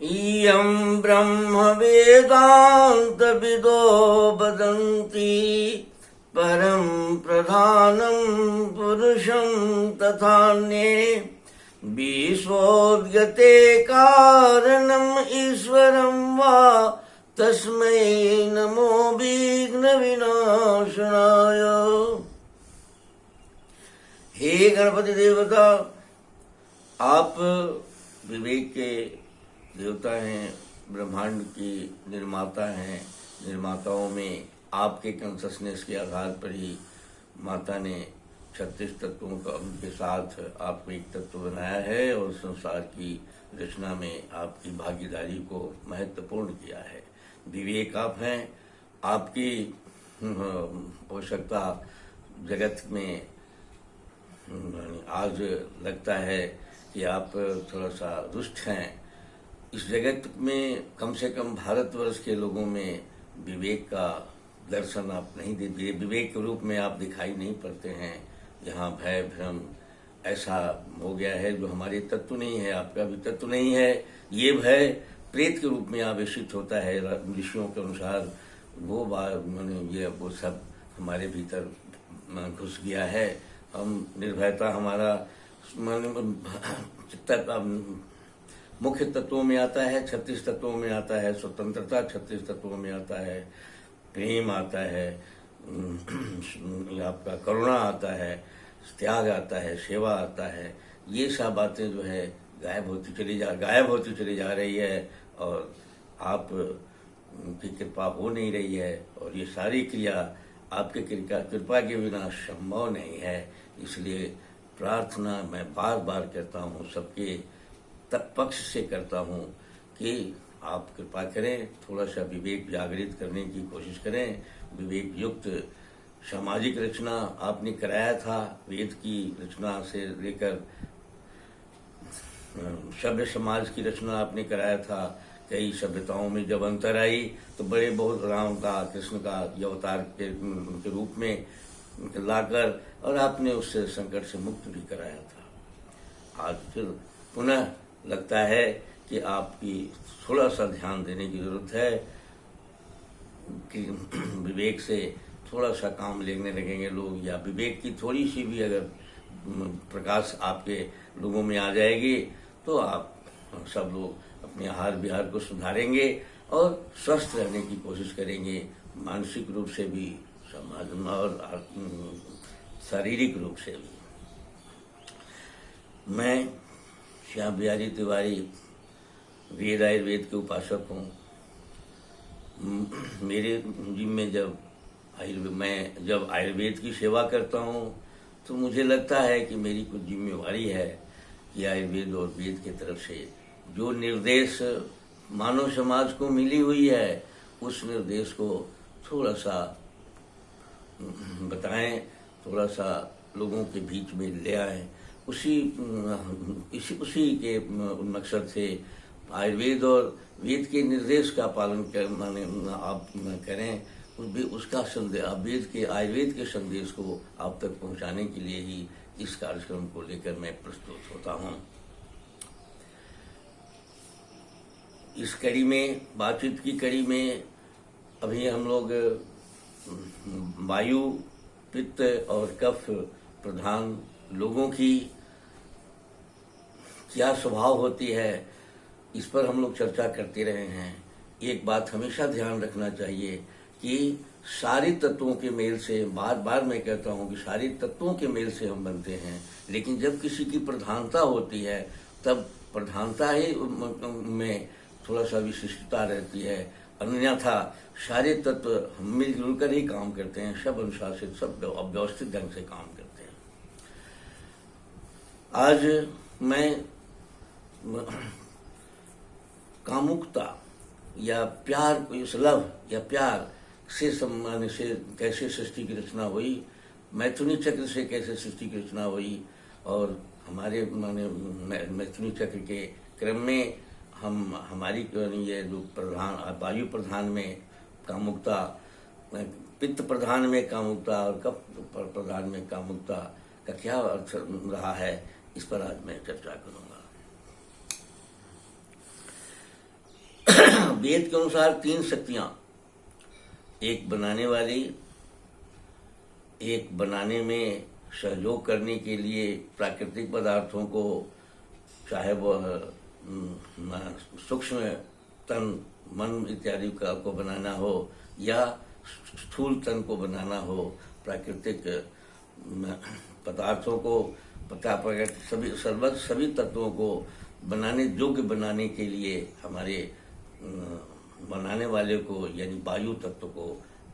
इयं ब्रह्म वेदांत विदो वदन्ति परं प्रधानं पुरुषं तथान्ये विश्वोद्यते कारणम् ईश्वरं वा तस्मै नमो विघ्न विनाशनाय। हे गणपति देवता, आप विवेक के देवता हैं, ब्रह्मांड की निर्माता हैं। निर्माताओं में आपके कॉन्शसनेस के आधार पर ही माता ने 36 तत्वों का उनके साथ आपको एक तत्व बनाया है और संसार की रचना में आपकी भागीदारी को महत्वपूर्ण किया है। विवेक आप हैं, आपकी आवश्यकता जगत में आज लगता है कि आप थोड़ा सा रुष्ट हैं। इस जगत में कम से कम भारतवर्ष के लोगों में विवेक का दर्शन आप नहीं देते, विवेक के रूप में आप दिखाई नहीं पड़ते हैं। यहाँ भय भ्रम ऐसा हो गया है जो हमारे तत्व नहीं है, आपका भी तत्व नहीं है। ये भय प्रेत के रूप में आवेशित होता है ऋषियों के अनुसार। वो वो सब हमारे भीतर घुस गया है। हम निर्भयता हमारा मुख्य तत्वों में आता है, 36 तत्वों में आता है। स्वतंत्रता 36 तत्वों में आता है। प्रेम आता है, आपका करुणा आता है, त्याग आता है, सेवा आता है। ये सब बातें जो है गायब होती चली जा रही है और आप की कृपा हो नहीं रही है। और ये सारी क्रिया आपके कृपा के बिना संभव नहीं है। इसलिए प्रार्थना मैं बार बार करता हूँ, सबके पक्ष से करता हूँ कि आप कृपा करें, थोड़ा सा विवेक जागृत करने की कोशिश करें। विवेक युक्त सामाजिक रचना आपने कराया था, वेद की रचना से लेकर सभ्य समाज की रचना आपने कराया था। कई सभ्यताओं में जब अंतर आई तो बड़े बहुत राम का, कृष्ण का अवतार के रूप में लाकर और आपने उससे संकट से मुक्त भी कराया था। आज फिर पुनः लगता है कि आपकी थोड़ा सा ध्यान देने की जरूरत है कि विवेक से थोड़ा सा काम लेने लगेंगे लोग, या विवेक की थोड़ी सी भी अगर प्रकाश आपके लोगों में आ जाएगी तो आप सब लोग अपने आहार विहार को सुधारेंगे और स्वस्थ रहने की कोशिश करेंगे, मानसिक रूप से भी, समाज में और शारीरिक रूप से भी। मैं श्याम बिहारी तिवारी वेद आयुर्वेद के उपासक हूँ। मेरे जिम में मैं जब आयुर्वेद की सेवा करता हूँ तो मुझे लगता है कि मेरी कुछ जिम्मेवारी है कि आयुर्वेद और वेद की तरफ से जो निर्देश मानव समाज को मिली हुई है उस निर्देश को थोड़ा सा बताएं, थोड़ा सा लोगों के बीच में ले आएं। उसी के मकसद से आयुर्वेद और वेद के निर्देश का पालन आप करें। उसका संदेश आयुर्वेद के संदेश को आप तक पहुंचाने के लिए ही इस कार्यक्रम को लेकर मैं प्रस्तुत होता हूं। इस कड़ी में, बातचीत की कड़ी में, अभी हम लोग वायु, पित्त और कफ प्रधान लोगों की क्या स्वभाव होती है, इस पर हम लोग चर्चा करते रहे हैं। एक बात हमेशा ध्यान रखना चाहिए कि सारे तत्वों के मेल से, बार बार मैं कहता हूं कि सारे तत्वों के मेल से हम बनते हैं, लेकिन जब किसी की प्रधानता होती है तब प्रधानता ही में थोड़ा सा विशिष्टता रहती है। अन्यथा सारे तत्व मिलजुल कर ही काम करते हैं, सब अनुशासित, सब व्यवस्थित ढंग से काम करते हैं। आज मैं कामुकता या प्यार, इस लव या प्यार से सम्मान से कैसे सृष्टि की रचना हुई, मैथुनी चक्र से कैसे सृष्टि की रचना हुई, और हमारे मैथुनी चक्र के क्रम में हमारी ये जो प्रधान, वायु प्रधान में कामुकता, पित्त प्रधान में कामुकता और कफ प्रधान में कामुकता का क्या अर्थ रहा है, इस पर आज मैं चर्चा करूंगा। वेद के अनुसार 3 शक्तियां, एक बनाने वाली, एक बनाने में सहयोग करने के लिए प्राकृतिक पदार्थों को, चाहे वह सूक्ष्म तन मन इत्यादि को बनाना हो या स्थूल तन को बनाना हो, प्राकृतिक पदार्थों को सभी तत्वों को योग्य बनाने के लिए हमारे बनाने वाले को यानी वायु तत्व को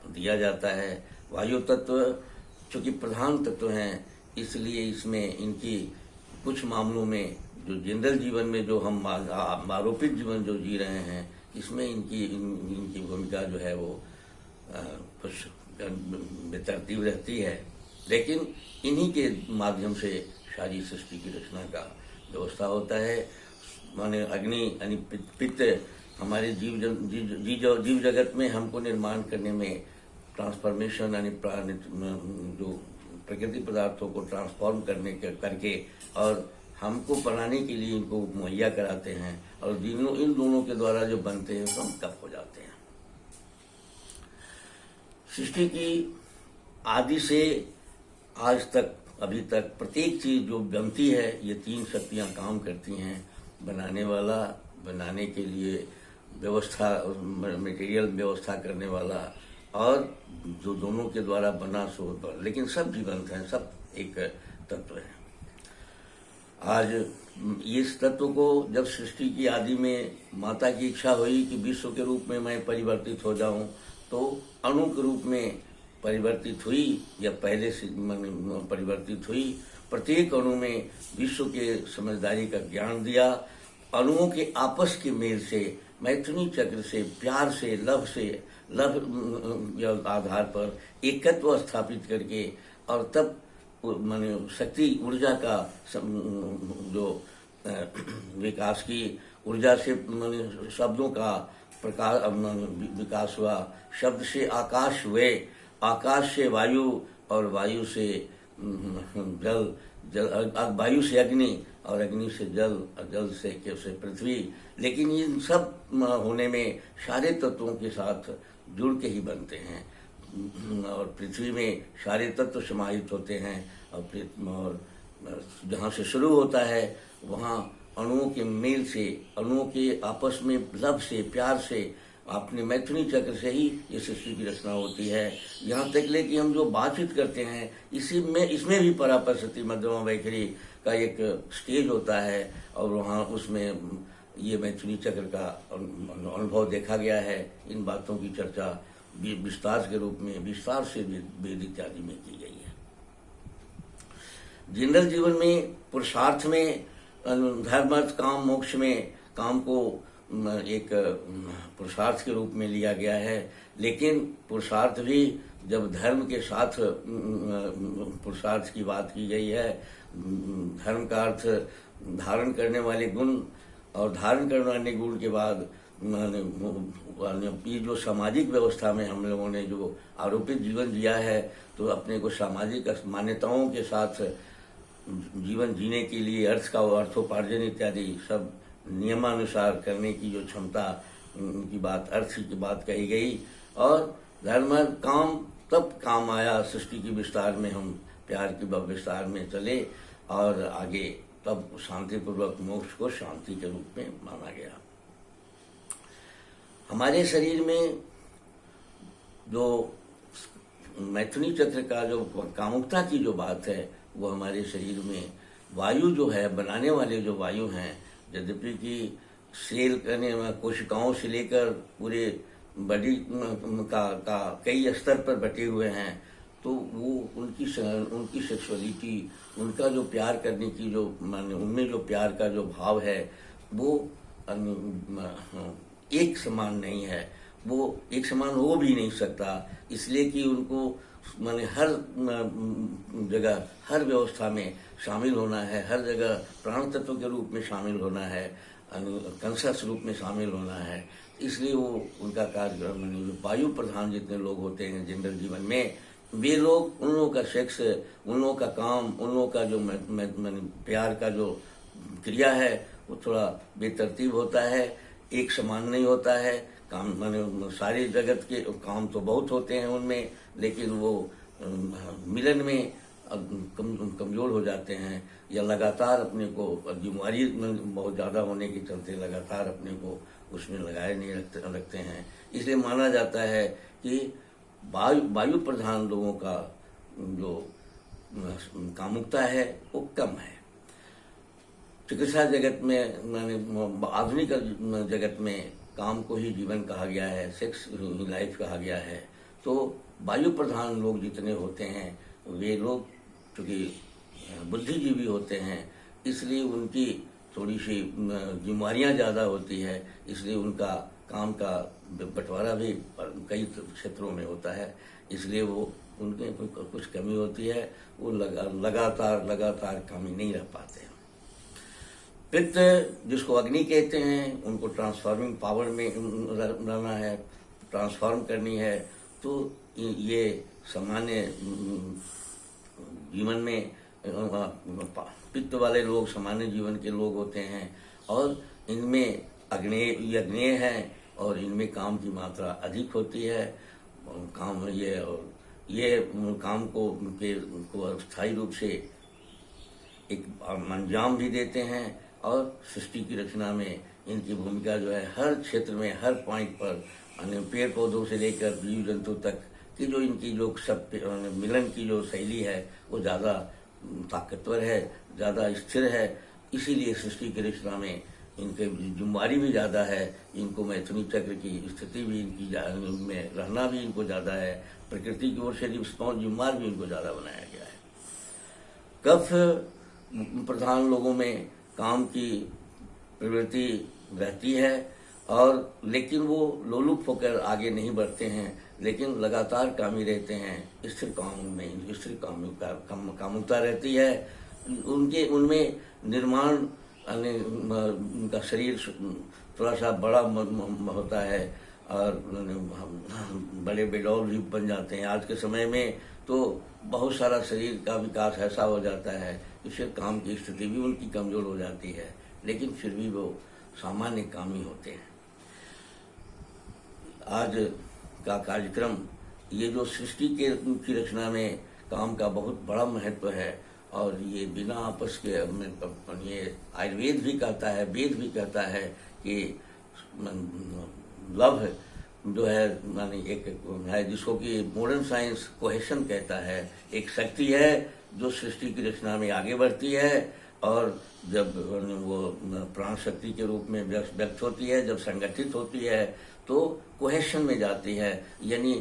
दिया जाता है। वायु तत्व चूंकि प्रधान तत्व हैं, इसलिए इसमें इनकी कुछ मामलों में जो जनरल जीवन में जो हम आरोपित जीवन जो जी रहे हैं, इसमें इनकी भूमिका जो है वो कुछ बेतरतीब रहती है, लेकिन इन्हीं के माध्यम से सारी सृष्टि की रचना का व्यवस्था होता है। माने अग्नि यानी पित्त हमारे जीव जगत में हमको निर्माण करने में ट्रांसफॉर्मेशन यानी जो प्रकृति पदार्थों को ट्रांसफॉर्म करके और हमको बनाने के लिए इनको मुहैया कराते हैं, और इन दोनों के द्वारा जो बनते हैं हम तप हो जाते हैं। सृष्टि की आदि से आज तक अभी तक प्रत्येक चीज जो बनती है, ये 3 शक्तियां काम करती हैं। बनाने वाला, बनाने के लिए व्यवस्था मटेरियल व्यवस्था करने वाला, और जो दोनों के द्वारा बना सो, लेकिन सब जीवंत हैं, सब एक तत्व है। आज इस तत्व को जब सृष्टि की आदि में माता की इच्छा हुई कि विश्व के रूप में मैं परिवर्तित हो जाऊं, तो अणु के रूप में परिवर्तित हुई या पहले से परिवर्तित हुई। प्रत्येक अणु में विश्व के समझदारी का ज्ञान दिया। अणुओं के आपस के मेल से, मैथुनी चक्र से, प्यार से, लव आधार पर एकत्व स्थापित करके, और तब माने शक्ति ऊर्जा का जो विकास की ऊर्जा से माने शब्दों का प्रकार विकास हुआ। शब्द से आकाश हुए, आकाश से वायु, और वायु से जल, वायु से अग्नि, और अग्नि से जल, जल से पृथ्वी। लेकिन इन सब होने में सारे तत्वों के साथ जुड़ के ही बनते हैं, और पृथ्वी में सारे तत्व समाहित होते हैं। और जहाँ से शुरू होता है वहाँ अणुओं के मेल से, अणुओं के आपस में लव से, प्यार से, अपने मैथुनी चक्र से ही ये सृष्टि की रचना होती है। यहाँ तक ले कि हम जो बातचीत करते हैं, इसमें भी परापश्यति मध्यमा वैखरी का एक स्टेज होता है, और वहाँ उसमें ये मैथुनी चक्र का अनुभव देखा गया है। इन बातों की चर्चा विस्तार के रूप में विस्तार से वेद इत्यादि में की गई है। जनरल जीवन में पुरुषार्थ में धर्म अर्थ काम मोक्ष में काम को एक पुरुषार्थ के रूप में लिया गया है, लेकिन पुरुषार्थ भी जब धर्म के साथ पुरुषार्थ की बात की गई है, धर्म का अर्थ धारण करने वाले गुण, और धारण करने वाले गुण के बाद ये जो सामाजिक व्यवस्था में हम लोगों ने जो आरोपित जीवन जिया है, तो अपने को सामाजिक मान्यताओं के साथ जीवन जीने के लिए अर्थोपार्जन इत्यादि सब नियमानुसार करने की जो क्षमता की बात, अर्थ की बात कही गई। और धर्म काम तब काम आया सृष्टि की विस्तार में, हम प्यार की विस्तार में चले, और आगे तब शांतिपूर्वक मोक्ष को शांति के रूप में माना गया। हमारे शरीर में जो मैथुनी चक्र का जो कामुकता की जो बात है, वो हमारे शरीर में वायु जो है, बनाने वाले जो वायु हैं, यद्यपि कि सेल करने में कोशिकाओं से लेकर पूरे बॉडी का कई स्तर पर बटे हुए हैं, तो वो उनकी सेक्सुअलिटी, उनका जो प्यार करने की जो उनमें जो प्यार का जो भाव है, वो एक समान नहीं है, वो एक समान हो भी नहीं सकता। इसलिए कि उनको हर जगह, हर व्यवस्था में शामिल होना है, हर जगह प्राण तत्व के रूप में शामिल होना है, कंसस रूप में शामिल होना है। इसलिए वो उनका कार्य वायु प्रधान जितने लोग होते हैं जनरल जीवन में, वे लोग, उन लोगों का सेक्स, उन लोगों का काम, उन लोगों का जो प्यार का जो क्रिया है, वो थोड़ा बेतरतीब होता है, एक समान नहीं होता है। काम माने सारे जगत के काम तो बहुत होते हैं उनमें, लेकिन वो मिलन में कमजोर हो जाते हैं, या लगातार अपने को बीमारी बहुत ज़्यादा होने के चलते लगातार अपने को उसमें लगाए नहीं रखते हैं। इसलिए माना जाता है कि वायु प्रधान लोगों का जो कामुकता है वो कम है। चिकित्सा जगत में माने आधुनिक जगत में काम को ही जीवन कहा गया है, सेक्स लाइफ कहा गया है। तो वायु प्रधान लोग जितने होते हैं वे लोग चूँकि बुद्धिजीवी होते हैं, इसलिए उनकी थोड़ी सी बीमारियां ज़्यादा होती है, इसलिए उनका काम का बंटवारा भी कई क्षेत्रों में होता है, इसलिए वो उनके कुछ कमी होती है, वो लगातार कामी नहीं रह पाते हैं। पित्त जिसको अग्नि कहते हैं, उनको ट्रांसफॉर्मिंग पावर में रहना है, ट्रांसफॉर्म करनी है। तो ये सामान्य जीवन में पित्त वाले लोग सामान्य जीवन के लोग होते हैं, और इनमें अग्नेय है और इनमें काम की मात्रा अधिक होती है। काम ये काम को स्थायी रूप से एक अंजाम भी देते हैं, और सृष्टि की रचना में इनकी भूमिका जो है हर क्षेत्र में, हर पॉइंट पर, पेड़ पौधों से लेकर जीव जंतु तक की जो इनकी जो सब मिलन की जो शैली है वो ज़्यादा ताकतवर है, ज़्यादा स्थिर है। इसीलिए सृष्टि की रचना में इनके जिम्मेवारी भी ज़्यादा है, इनको मैथुनी चक्र की स्थिति भी इनकी में रहना भी इनको ज़्यादा है, प्रकृति की ओर से जिम्मेवार भी इनको ज़्यादा बनाया गया है। कफ प्रधान लोगों में काम की प्रवृत्ति रहती है, और लेकिन वो लोलुप होकर आगे नहीं बढ़ते हैं, लेकिन लगातार कामी रहते हैं। स्थिर काम में स्थिर कामुकता रहती है उनमें निर्माण, उनका शरीर थोड़ा सा बड़ा होता है, और बड़े बेडौल भी बन जाते हैं। आज के समय में तो बहुत सारा शरीर का विकास ऐसा हो जाता है, इससे काम की स्थिति भी उनकी कमजोर हो जाती है, लेकिन फिर भी वो सामान्य कामी होते हैं। आज का कार्यक्रम ये जो सृष्टि की रचना में काम का बहुत बड़ा महत्व है, और ये बिना आपस के ये आयुर्वेद भी कहता है, वेद भी कहता है कि लव जो है माने एक है जिसको कि मॉडर्न साइंस कोहेशन कहता है, एक शक्ति है जो सृष्टि की रचना में आगे बढ़ती है, और जब वो प्राण शक्ति के रूप में व्यक्त होती है, जब संगठित होती है तो कोहेशन में जाती है, यानी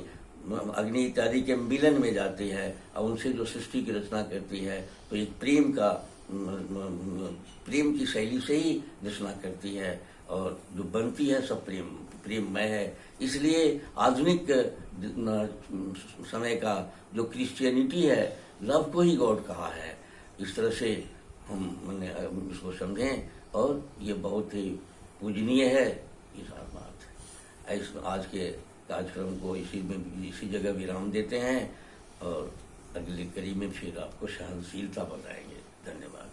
अग्नि इत्यादि के मिलन में जाती है, और उनसे जो सृष्टि की रचना करती है तो एक प्रेम की शैली से ही रचना करती है, और जो बनती है सब प्रेममय है। इसलिए आधुनिक समय का जो क्रिश्चियनिटी है, लव को ही गॉड कहा है। इस तरह से हम इसको समझें, और ये बहुत ही पूजनीय है। ये सारी बात है। आज के कार्यक्रम को इसी जगह विराम देते हैं, और अगली कड़ी में फिर आपको सहनशीलता बताएंगे। धन्यवाद।